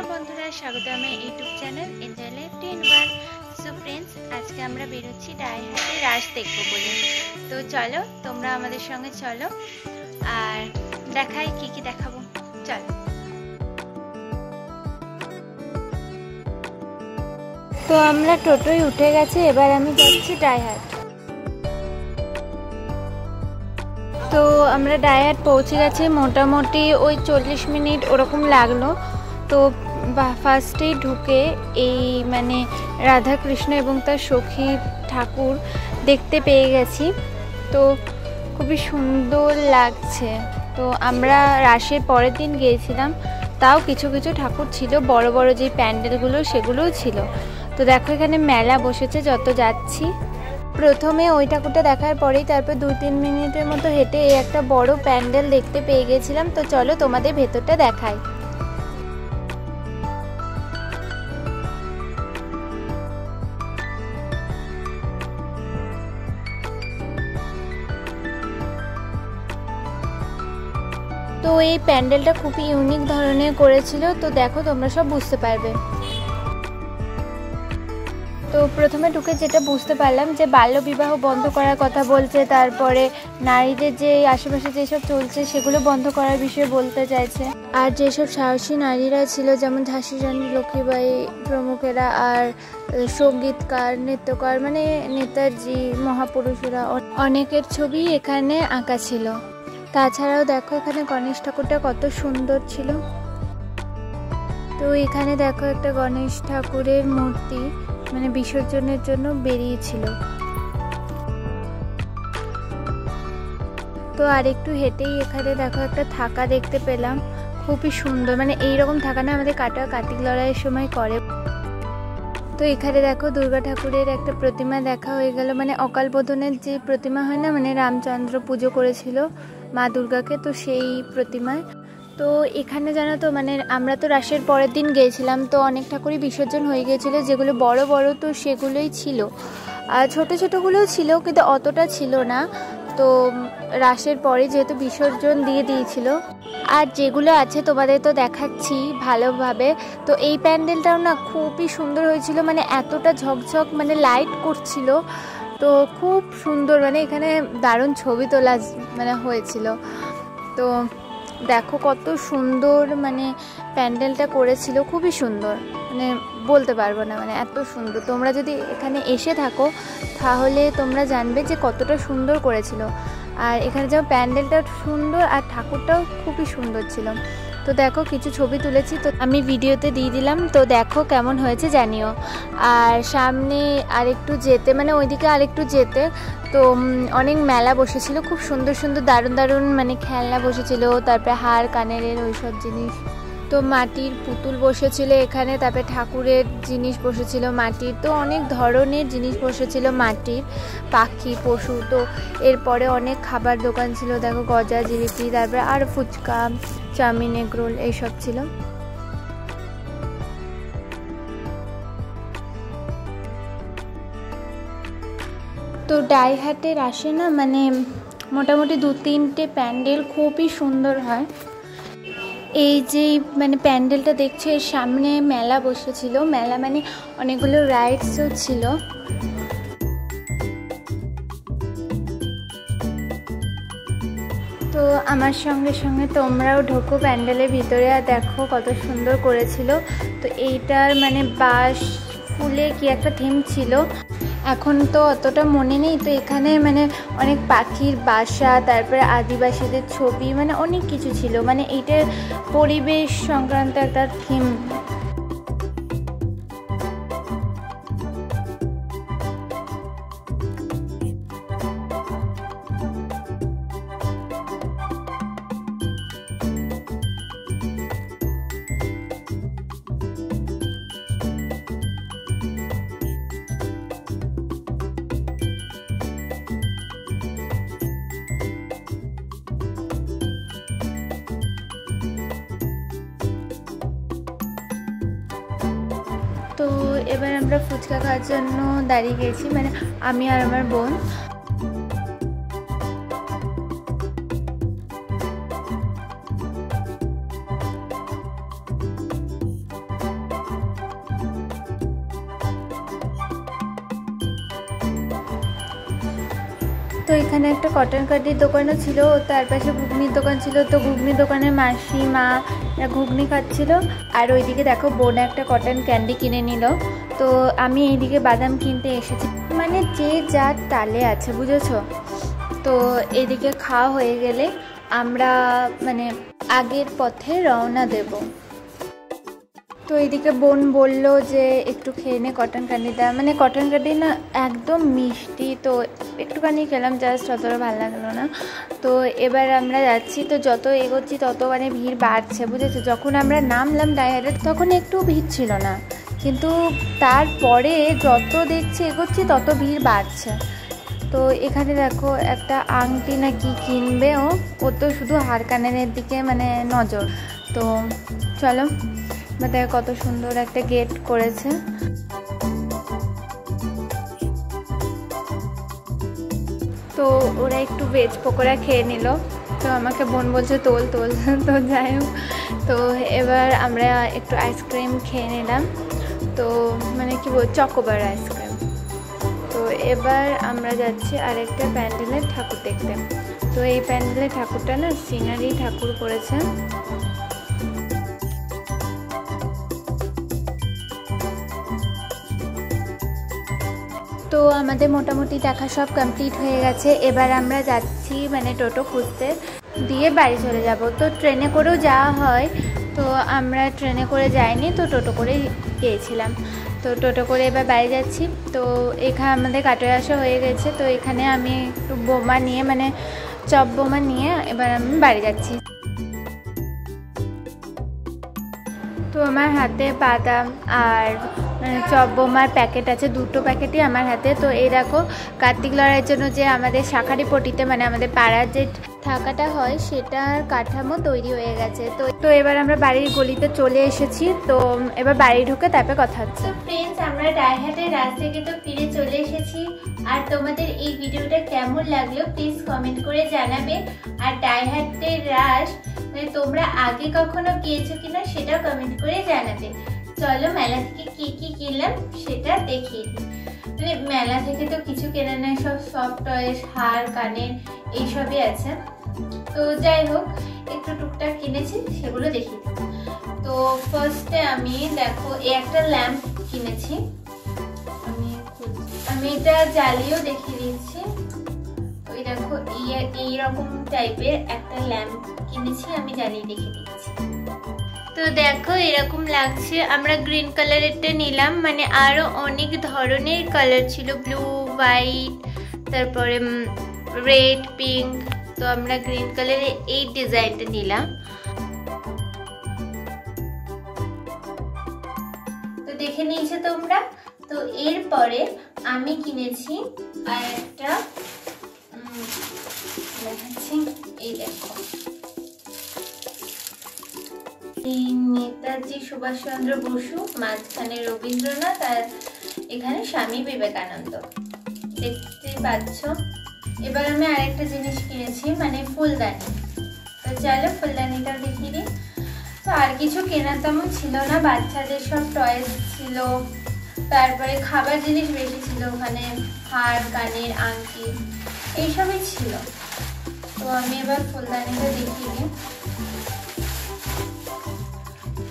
नमस्कार बंधुरा स्वागत हमारे YouTube channel enjoy life 10 so friends आज के আমরা বেরোচ্ছি ডাইহাটে রাস দেখব বলে। তো চলো তোমরা আমাদের সঙ্গে চলো আর দেখাই কি কি দেখাবো। চলো। তো আমরা টোটোয় উঠে গেছি, এবার আমি যাচ্ছি ডাইহাট। তো আমরা ডাইহাট পৌঁছে গেছি, মোটামুটি ওই 40 মিনিট ওরকম লাগলো। তো ফার্স্টেই ঢুকে এই মানে রাধা কৃষ্ণ এবং তার সখী ঠাকুর দেখতে পেয়ে গেছি। তো খুবই সুন্দর লাগছে। তো আমরা রাসের পরের দিন গিয়েছিলাম, তাও কিছু কিছু ঠাকুর ছিল, বড় বড় যে প্যান্ডেলগুলো সেগুলোও ছিল। তো দেখো এখানে মেলা বসেছে। যত যাচ্ছি প্রথমে ওই ঠাকুরটা দেখার পরেই তারপর 2-3 মিনিটের মতো হেঁটে এই একটা বড় প্যান্ডেল দেখতে পেয়ে গেছিলাম। তো চলো তোমাদের ভেতরটা দেখাই। তো এই প্যান্ডেলটা খুবই ইউনিক ধরনের করেছিল। তো দেখো তোমরা সব বুঝতে পারবে। তো প্রথমে ঢুকে যেটা বুঝতে পারলাম যে বাল্যবিবাহ বন্ধ করার কথা বলছে, তারপরে নারীদের যে আশেপাশে যেসব চলছে সেগুলো বন্ধ করার বিষয়ে বলতে চাইছে। আর যেসব সাহসী নারীরা ছিল যেমন ঝাঁসি রানী লক্ষ্মীবাঈ প্রমুখেরা, আর সঙ্গীতকার, নৃত্যকার মানে নেতাজি, মহাপুরুষেরা অনেকের ছবি এখানে আঁকা ছিল। তাছাড়াও দেখো এখানে গণেশ ঠাকুরটা কত সুন্দর ছিল। তো এখানে দেখো একটা গণেশ ঠাকুরের মূর্তি মানে বিসর্জনের জন্য বেরিয়েছিল। তো আর একটু হেঁটেই এখানে দেখো একটা থাকা দেখতে পেলাম, খুবই সুন্দর। মানে এইরকম থাকা না আমাদের কার্তিক লড়াইয়ের সময় করে। তো এখানে দেখো দুর্গা ঠাকুরের একটা প্রতিমা দেখা হয়ে গেল, মানে অকাল বোধনের যে প্রতিমা হয় না, মানে রামচন্দ্র পুজো করেছিল মা দুর্গাকে, তো সেই প্রতিমায়। তো এখানে জানো তো মানে আমরা তো রাসের পরের দিন গিয়েছিলাম, তো অনেক ঠাকুরই বিসর্জন হয়ে গিয়েছিলো। যেগুলো বড় বড় তো সেগুলোই ছিল, আর ছোট ছোটোগুলোও ছিল কিন্তু অতটা ছিল না। তো রাসের পরে যেহেতু বিসর্জন দিয়ে দিয়েছিল, আর যেগুলো আছে তোমাদের তো দেখাচ্ছি ভালোভাবে। তো এই প্যান্ডেলটাও না খুবই সুন্দর হয়েছিল, মানে এতটা ঝকঝক মানে লাইট করছিল, তো খুব সুন্দর। মানে এখানে দারুণ ছবি তোলা মানে হয়েছিল। তো দেখো কত সুন্দর মানে প্যান্ডেলটা করেছিল, খুবই সুন্দর, মানে বলতে পারবো না, মানে এত সুন্দর। তোমরা যদি এখানে এসে থাকো তাহলে তোমরা জানবে যে কতটা সুন্দর করেছিল। আর এখানে যেমন প্যান্ডেলটা সুন্দর আর ঠাকুরটাও খুবই সুন্দর ছিল। তো দেখো কিছু ছবি তুলেছি, তো আমি ভিডিওতে দিয়ে দিলাম। তো দেখো কেমন হয়েছে জানিও। আর সামনে আরেকটু যেতে মানে ওইদিকে আরেকটু যেতে তো অনেক মেলা বসেছিল, খুব সুন্দর সুন্দর দারুণ দারুণ মানে খেলনা বসেছিল, তারপরে হার কানের ওইসব জিনিস। তো মাটির পুতুল বসেছিল এখানে, তারপরে ঠাকুরের জিনিস বসেছিল মাটির, তো অনেক ধরনের জিনিস বসেছিল মাটির, পাখি পশু। তো এরপরে অনেক খাবার দোকান ছিল, দেখো গজা, জিলিপি, তারপরে আর ফুচকা, চাউমিন, এগ রোল এইসব ছিল। তো ডাইহাটের আসে না মানে মোটামুটি 2-3টে প্যান্ডেল খুবই সুন্দর হয়। এই যে মানে প্যান্ডেলটা দেখছো এর সামনে মেলা বসেছিল, মেলা মানে অনেকগুলো রাইডসও ছিল। তো আমার সঙ্গে সঙ্গে তোমরাও ঢোকো প্যান্ডেলের ভিতরে, আর দেখো কত সুন্দর করেছিল। তো এইটার মানে বাঁশ ফুলে কি একটা থিম ছিল, এখন তো অতটা মনে নেই। তো এখানে মানে অনেক পাখির বাসা, তারপরে আদিবাসীদের ছবি, মানে অনেক কিছু ছিল। মানে এইটার পরিবেশ সংক্রান্ত একটা থিম। তো এবার আমরা ফুচকা খাওয়ার জন্য দাঁড়িয়ে গেছি, মানে আমি আর আমার বোন। এখানে একটা কটন ক্যান্ডির দোকানও ছিল, তার পাশে ঘুগনির দোকান ছিল। তো ঘুগনির দোকানে মাসি মা ঘুগনি খাচ্ছিল, আর ওইদিকে দেখো বোন একটা কটন ক্যান্ডি কিনে নিল। তো আমি এইদিকে বাদাম কিনতে এসেছি, মানে যে যার তালে আছে, বুঝেছো। তো এদিকে খাওয়া হয়ে গেলে আমরা মানে আগের পথে রওনা দেব। তো এইদিকে বোন বলল যে একটু খেয়ে নে কটন ক্যান্ডিটা, মানে কটন ক্যান্ডি না একদম মিষ্টি, তো একটুখানি খেলাম, জাস্ট অতটা ভালো লাগলো না। তো এবার আমরা যাচ্ছি, তো যত এগোচ্ছি তত মানে ভিড় বাড়ছে, বুঝেছো। যখন আমরা নামলাম ডাইহাটে তখন একটু ভিড় ছিল না, কিন্তু তারপরে যত দেখছি এগোচ্ছি তত ভিড় বাড়ছে। তো এখানে দেখো একটা আংটি না কি কিনবে ও তো শুধু হার কানের দিকে মানে নজর। তো চলো, দেখো কত সুন্দর একটা গেট করেছে। তো ওরা একটু ভেজ পকোড়া খেয়ে নিল, তো আমাকে বোন বলছে তোল তোল। তো যাই হোক, তো এবার আমরা একটু আইসক্রিম খেয়ে নিলাম, তো মানে কি বল চকোবার আইসক্রিম। তো এবার আমরা যাচ্ছি আরেকটা প্যান্ডেলের ঠাকুর দেখতে। তো এই প্যান্ডেলের ঠাকুরটা না সিনারি ঠাকুর করেছে। তো আমাদের মোটামুটি দেখা সব কমপ্লিট হয়ে গেছে। এবার আমরা যাচ্ছি মানে টোটো খুঁজতে, দিয়ে বাড়ি চলে যাব। তো ট্রেনে করেও যাওয়া হয়, তো আমরা ট্রেনে করে যাইনি, তো টোটো করে গিয়েছিলাম। তো টোটো করে এবার বাড়ি যাচ্ছি। তো এখানে আমাদের কাটোয়া আসা হয়ে গেছে। তো এখানে আমি একটু বোমা নিয়ে মানে চপ বোমা নিয়ে এবার আমি বাড়ি যাচ্ছি। তো আমার হাতে বাদাম আর চপ বোমার প্যাকেট আছে, দুটো প্যাকেটই আমার হাতে। তো এই দেখো কার্তিক লড়াইয়ের জন্য যে আমাদের শাঁখারি পট্টিতে মানে আমাদের পাড়ার যে থাকাটা হয় সেটার কাঠামো তৈরি হয়ে গেছে। তো এবার আমরা বাড়ির গলিতে চলে এসেছি। তো এবার বাড়ি ঢুকে তারপরে কথা হচ্ছে। তো ফ্রেন্ডস, আমরা ডাইহাটের রাস থেকে তো ফিরে চলে এসেছি। আর তোমাদের এই ভিডিওটা কেমন লাগলো প্লিজ কমেন্ট করে জানাবে। আর ডাইহাটের রাস মানে তোমরা আগে কখনো গিয়েছো কিনা সেটাও কমেন্ট করে জানাবে। চলো মেলা থেকে কি কি কিনলাম সেটা দেখিয়ে দিই। মানে মেলা থেকে তো কিছু কেনা নেই, সব সফট টয়েস, হার কানের এইসবই আছে। তো যাই হোক, একটু টুকটাক কিনেছি, সেগুলো দেখিয়ে দিই। তো ফার্স্টে আমি দেখো এই একটা ল্যাম্প কিনেছি, আমি এটা জ্বালিয়েও দেখিয়ে দিচ্ছি। ওই দেখো এইরকম টাইপের একটা ল্যাম্প কিনেছি, আমি জ্বালিয়ে দেখিয়ে দিচ্ছি। তো দেখো এরকম লাগছে। আমরা গ্রিন কালারেরটা নিলাম, মানে আরো অনেক ধরনের কালার ছিল, ব্লু, হোয়াইট, তারপরে রেড, পিঙ্ক। তো আমরা গ্রিন কালারের এই ডিজাইনটা নিলাম। তো দেখে নিয়েছো তোমরা। তো এরপরে আমি কিনেছি আর একটা দেখাচ্ছি, এই দেখো নেতাজি সুভাষচন্দ্র বসু, মাঝখানে রবীন্দ্রনাথ আর এখানে স্বামী বিবেকানন্দ, দেখতে পাচ্ছ। এবার আমি আরেকটা জিনিস কিনেছি মানে ফুলদানি। তো চলো ফুলদানিটাও দেখিয়ে দিই। তো আর কিছু কেনার তেমন ছিল না, বাচ্চাদের সব টয়েস ছিল, তারপরে খাবার জিনিস বেশি ছিল ওখানে, হার কানের আংটি এইসবই ছিল। তো আমি এবার ফুলদানিটা দেখিয়ে দিই।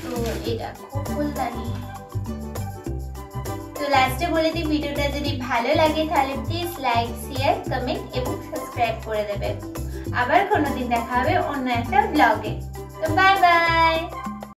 তো এই দেখো ফুলদানি। তো লাস্টে বলে দিই, ভিডিওটা যদি ভালো লাগে তাহলে প্লিজ লাইক, শেয়ার, কমেন্ট এবং সাবস্ক্রাইব করে দেবে। আবার কোনোদিন দেখা হবে অন্য একটা ব্লগে। তো বাই বাই।